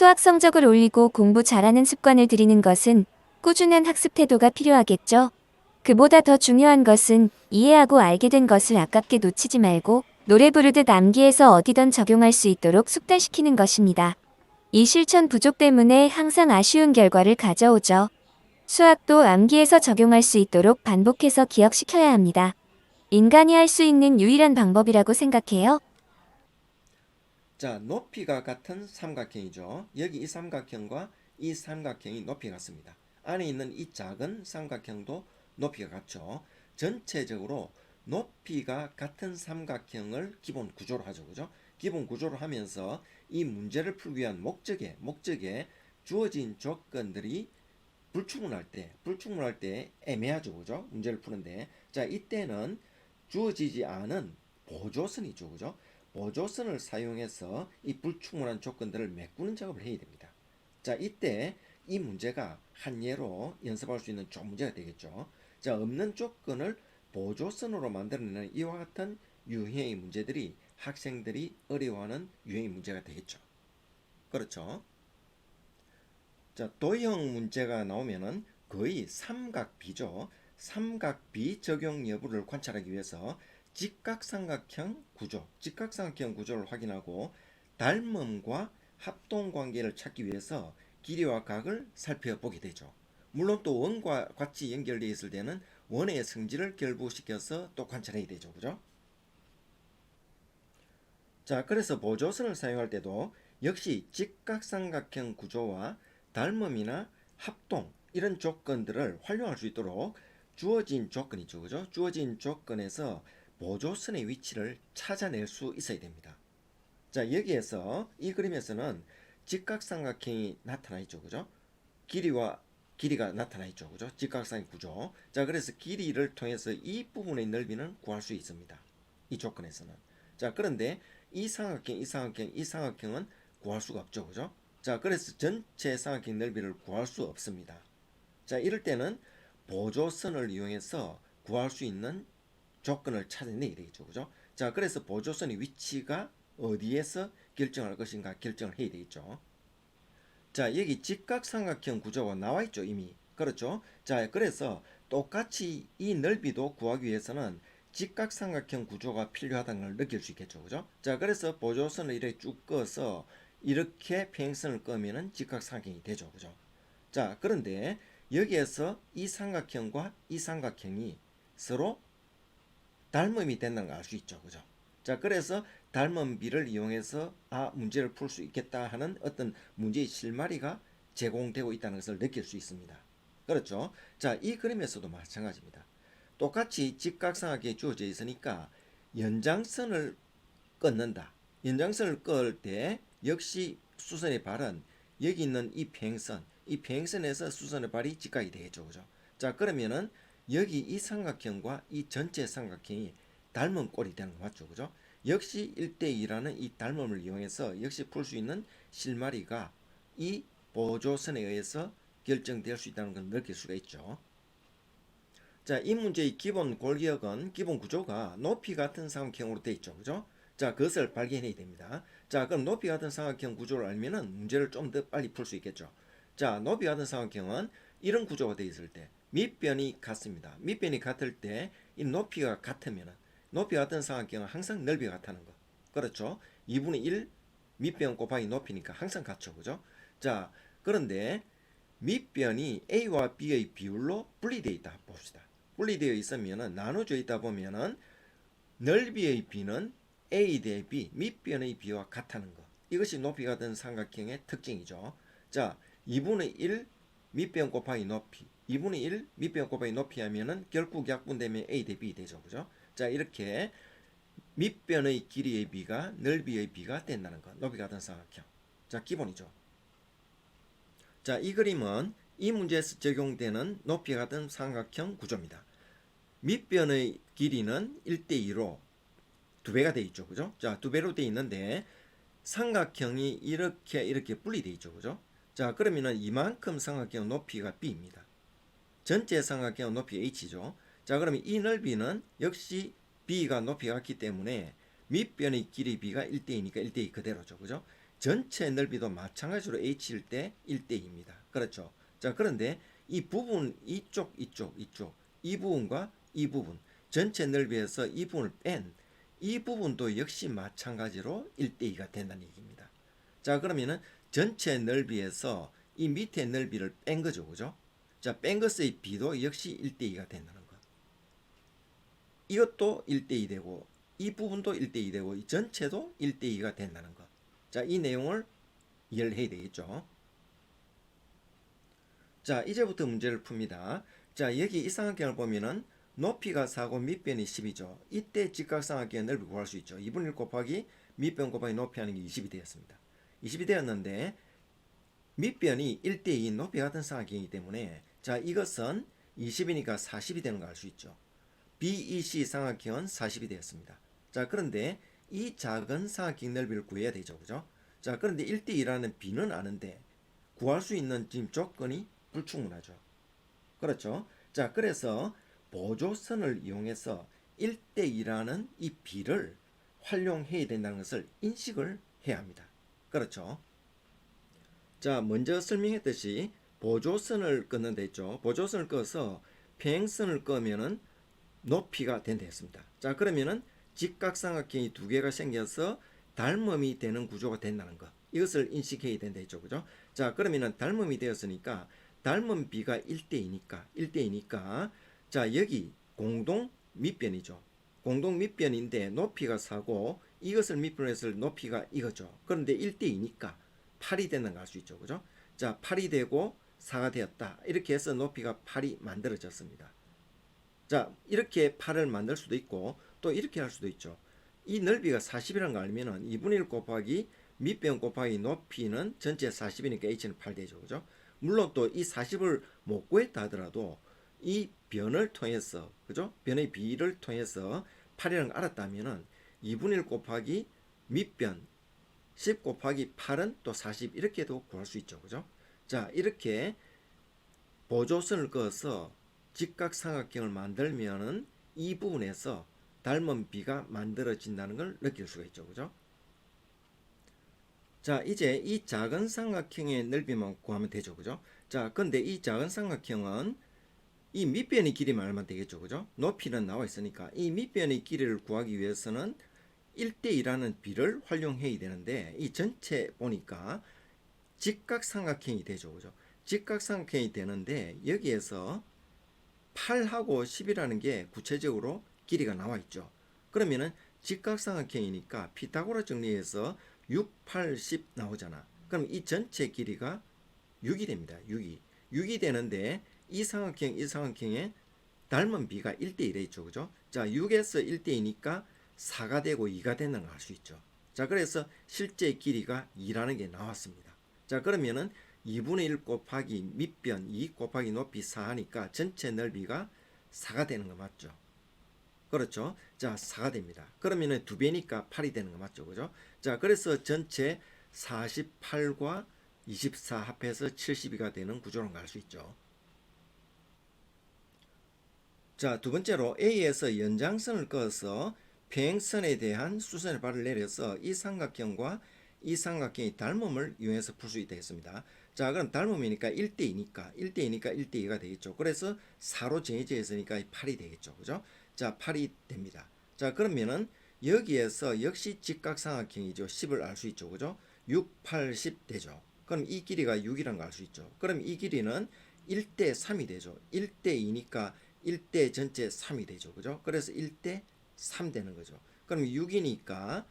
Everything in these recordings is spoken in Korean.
수학 성적을 올리고 공부 잘하는 습관을 들이는 것은 꾸준한 학습 태도가 필요하겠죠. 그보다 더 중요한 것은 이해하고 알게 된 것을 아깝게 놓치지 말고 노래 부르듯 암기해서 어디든 적용할 수 있도록 숙달시키는 것입니다. 이 실천 부족 때문에 항상 아쉬운 결과를 가져오죠. 수학도 암기해서 적용할 수 있도록 반복해서 기억시켜야 합니다. 인간이 할 수 있는 유일한 방법이라고 생각해요. 자, 높이가 같은 삼각형이죠. 여기 이 삼각형과 이 삼각형이 높이가 같습니다. 안에 있는 이 작은 삼각형도 높이가 같죠. 전체적으로 높이가 같은 삼각형을 기본 구조로 하죠. 그죠? 기본 구조로 하면서 이 문제를 풀기 위한 목적에 주어진 조건들이 불충분할 때 애매하죠. 그죠? 문제를 푸는데. 자, 이때는 주어지지 않은 보조선이죠. 그죠? 보조선을 사용해서 이 불충분한 조건들을 메꾸는 작업을 해야 됩니다. 자, 이때 이 문제가 한 예로 연습할 수 있는 좋은 문제가 되겠죠. 자, 없는 조건을 보조선으로 만들어내는 이와 같은 유형의 문제들이 학생들이 어려워하는 유형의 문제가 되겠죠. 그렇죠? 자, 도형 문제가 나오면은 거의 삼각비죠. 삼각비 적용 여부를 관찰하기 위해서 직각삼각형 구조를 확인하고 닮음과 합동 관계를 찾기 위해서 길이와 각을 살펴보게 되죠. 물론 또 원과 같이 연결되어 있을 때는 원의 성질을 결부시켜서 또 관찰해야 되죠. 그죠? 자, 그래서 보조선을 사용할 때도 역시 직각삼각형 구조와 닮음이나 합동 이런 조건들을 활용할 수 있도록 주어진 조건이죠. 그죠? 주어진 조건에서 보조선의 위치를 찾아낼 수 있어야 됩니다. 자, 여기에서 이 그림에서는 직각삼각형이 나타나 있죠. 그죠? 길이가 나타나 있죠. 그죠? 직각삼 구조. 자, 그래서 길이를 통해서 이 부분의 넓이는 구할 수 있습니다. 이 조건에서는. 자, 그런데 이 삼각형은 구할 수가 없죠. 그죠? 자, 그래서 전체 삼각형 넓이를 구할 수 없습니다. 자, 이럴 때는 보조선을 이용해서 구할 수 있는 조건을 찾아내야 되겠죠. 그죠? 자, 그래서 보조선의 위치가 어디에서 결정할 것인가 결정을 해야 되겠죠. 자, 여기 직각삼각형 구조가 나와 있죠, 이미. 그렇죠? 자, 그래서 똑같이 이 넓이도 구하기 위해서는 직각삼각형 구조가 필요하다는 걸 느낄 수 있겠죠. 그죠? 자, 그래서 보조선을 이렇게 쭉 꺼서 이렇게 평행선을 끄면은 직각삼각형이 되죠. 그죠? 자, 그런데 여기에서 이 삼각형과 이 삼각형이 서로 닮음이 된다는 걸 알 수 있죠. 그죠? 자, 그래서 닮음비를 이용해서 문제를 풀 수 있겠다 하는 어떤 문제의 실마리가 제공되고 있다는 것을 느낄 수 있습니다. 그렇죠? 자, 이 그림에서도 마찬가지입니다. 똑같이 직각삼각형이 주어져 있으니까 연장선을 끊는다. 연장선을 끌 때 역시 수선의 발은 여기 있는 이 평행선에서 수선의 발이 직각이 되겠죠. 그죠? 자, 그러면은 여기 이 삼각형과 이 전체 삼각형이 닮은 꼴이 되는 거 맞죠? 그죠? 역시 1대2라는 이 닮음을 이용해서 역시 풀 수 있는 실마리가 이 보조선에 의해서 결정될 수 있다는 걸 느낄 수가 있죠. 자, 이 문제의 기본 골기역은 기본 구조가 높이 같은 삼각형으로 되어 있죠. 그죠? 자, 그것을 발견해야 됩니다. 자, 그럼 높이 같은 삼각형 구조를 알면은 문제를 좀 더 빨리 풀 수 있겠죠. 자, 높이 같은 삼각형은 이런 구조가 되어 있을 때 밑변이 같습니다. 밑변이 같을 때 이 높이가 같으면은 높이 같은 삼각형은 항상 넓이가 같다는 거. 그렇죠? 2분의 1 밑변 곱하기 높이니까 항상 같죠. 그죠? 자, 그런데 밑변이 A와 B의 비율로 분리되어 있다 봅시다. 분리되어 있으면은 나눠져 있다 보면은 넓이의 B는 A 대비 밑변의 B와 같다는 것. 이것이 높이 같은 삼각형의 특징이죠. 자, 2분의 1 밑변 곱하기 높이. 2분의 1 밑변 곱하기 높이 하면은 결국 약분되면 A 대 B 되죠. 그죠? 자, 이렇게 밑변의 길이의 B가 넓이의 B가 된다는 것. 높이 같은 삼각형. 자, 기본이죠. 자, 이 그림은 이 문제에서 적용되는 높이 같은 삼각형 구조입니다. 밑변의 길이는 1대2로 두 배가 돼 있죠. 그죠? 자, 두 배로 돼 있는데 삼각형이 이렇게 분리돼 있죠. 그죠? 자, 그러면은 이만큼 삼각형 높이가 B입니다. 전체 삼각형 높이 H죠. 자, 그러면 이 넓이는 역시 B가 높이가 같기 때문에 밑변의 길이 B가 1대2니까 1대2 그대로죠. 그죠? 전체 넓이도 마찬가지로 h일 때 1대2입니다. 그렇죠? 자, 그런데 이 부분 이쪽 이 부분과 이 부분 전체 넓이에서 이 부분을 뺀 이 부분도 역시 마찬가지로 1대2가 된다는 얘기입니다. 자, 그러면은 전체 넓이에서 이 밑에 넓이를 뺀 거죠. 그죠? 자, 뺀 것의 비도 역시 1대2가 된다는 것. 이것도 1대2 되고 이 부분도 1대2 되고 이 전체도 1대2가 된다는 것. 자, 이 내용을 이해를 해야 되겠죠. 자, 이제부터 문제를 풉니다. 자, 여기 이 삼각형을 보면은 높이가 4고 밑변이 10이죠. 이때 직각삼각형의 넓이 구할 수 있죠. 2분의 1 곱하기 밑변 곱하기 높이 하는 게 20이 되었습니다. 20이 되었는데 밑변이 1대2 높이 같은 삼각형이기 때문에 자, 이것은 20이니까 40이 되는 거 알 수 있죠. BEC 삼각형은 40이 되었습니다. 자, 그런데 이 작은 삼각형 넓이를 구해야 되죠. 그죠? 자, 그런데 1대2라는 B는 아는데 구할 수 있는 지금 조건이 불충분하죠. 그렇죠? 자, 그래서 보조선을 이용해서 1대2라는 이 B를 활용해야 된다는 것을 인식을 해야 합니다. 그렇죠? 자, 먼저 설명했듯이 보조선을 끄는데 있죠. 보조선을 꺼서 평행선을 끄면은 높이가 된다 했습니다. 자, 그러면은 직각삼각형이 두 개가 생겨서 닮음이 되는 구조가 된다는 것. 이것을 인식해야 된다 했죠. 그죠? 자, 그러면은 닮음이 되었으니까 닮은 비가 1대2니까 자, 여기 공동 밑변이죠. 공동 밑변인데 높이가 4고 이것을 밑변으로 해서 높이가 이거죠. 그런데 1대2니까 8이 되는 거 알 수 있죠. 그죠? 자, 8이 되고 4가 되었다. 이렇게 해서 높이가 8이 만들어졌습니다. 자, 이렇게 8을 만들 수도 있고 또 이렇게 할 수도 있죠. 이 넓이가 40이라는 거 알면은 2분의 1 곱하기 밑변 곱하기 높이는 전체 40이니까 h는 8 되죠. 그죠? 물론 또 이 40을 못 구했다 하더라도 이 변을 통해서, 그죠? 변의 비를 통해서 8이라는 걸 알았다면은 2분의 1 곱하기 밑변 10 곱하기 8은 또 40 이렇게도 구할 수 있죠. 그죠? 자, 이렇게 보조선을 그어서 직각삼각형을 만들면은 이 부분에서 닮은 비가 만들어진다는 걸 느낄 수가 있죠. 그죠? 자, 이제 이 작은 삼각형의 넓이만 구하면 되죠. 그죠? 자, 근데 이 작은 삼각형은 이 밑변의 길이만 알면 되겠죠. 그죠? 높이는 나와 있으니까 이 밑변의 길이를 구하기 위해서는 1대2라는 비를 활용해야 되는데 이 전체 보니까 직각삼각형이 되죠. 그죠? 직각삼각형이 되는데 여기에서 8하고 10이라는 게 구체적으로 길이가 나와 있죠. 그러면은 직각삼각형이니까 피타고라 정리해서 6, 8, 10 나오잖아. 그럼 이 전체 길이가 6이 됩니다. 6이 되는데 이 삼각형의 닮은 비가 1대1에 있죠. 그죠? 자, 6에서 1대2니까 4가 되고 2가 되는 걸 알 수 있죠. 자, 그래서 실제 길이가 2라는 게 나왔습니다. 자, 그러면은 2분의 1 곱하기 밑변 2 곱하기 높이 4 하니까 전체 넓이가 4가 되는 거 맞죠? 그렇죠? 자, 4가 됩니다. 그러면은 2배니까 8이 되는 거 맞죠? 그죠? 자, 그래서 전체 48과 24 합해서 72가 되는 구조라는 걸 알 수 있죠. 자, 두 번째로 A에서 연장선을 그어서 평행선에 대한 수선의 발을 내려서 이 삼각형과 이 삼각형의 닮음을 이용해서 풀 수 있다 했습니다. 자, 그럼 닮음이니까 1대2니까 1대2가 되겠죠. 그래서 4로 정해져 있으니까 8이 되겠죠. 그죠? 자, 8이 됩니다. 자, 그러면은 여기에서 역시 직각삼각형이죠. 10을 알 수 있죠. 그죠? 6, 8, 10 되죠. 그럼 이 길이가 6이라는 걸 알 수 있죠. 그럼 이 길이는 1대3이 되죠. 1대2니까 1대 전체 3이 되죠. 그죠? 그래서 1대 3 되는 거죠. 그럼 6이니까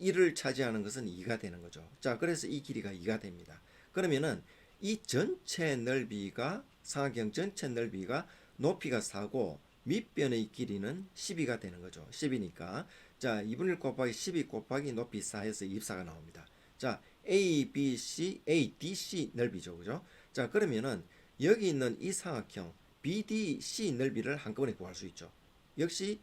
1을 차지하는 것은 2가 되는 거죠. 자, 그래서 이 길이가 2가 됩니다. 그러면은 이 전체 넓이가 삼각형 전체 넓이가 높이가 4고 밑변의 길이는 12가 되는 거죠. 10이니까 자, 2분의 1 곱하기 12 곱하기 높이 4에서 24가 나옵니다. 자, ADC 넓이죠. 그죠? 자, 그러면은 여기 있는 이 삼각형 BDC 넓이를 한꺼번에 구할 수 있죠. 역시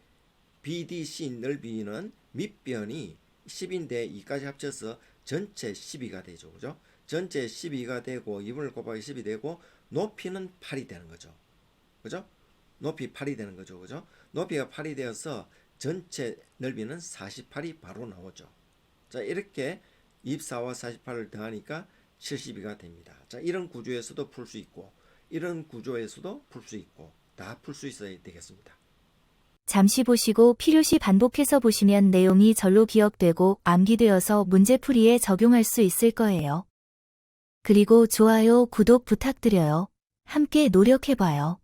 BDC 넓이는 밑변이 10인데 2까지 합쳐서 전체 12가 되죠. 그죠? 전체 12가 되고 2분의 1 곱하기 10이 되고 높이는 8이 되는 거죠. 그죠? 높이 8이 되는 거죠. 그죠? 높이가 8이 되어서 전체 넓이는 48이 바로 나오죠. 자, 이렇게 24와 48을 더하니까 72가 됩니다. 자, 이런 구조에서도 풀 수 있고 이런 구조에서도 풀 수 있고 다 풀 수 있어야 되겠습니다. 잠시 보시고 필요시 반복해서 보시면 내용이 절로 기억되고 암기되어서 문제풀이에 적용할 수 있을 거예요. 그리고 좋아요, 구독 부탁드려요. 함께 노력해봐요.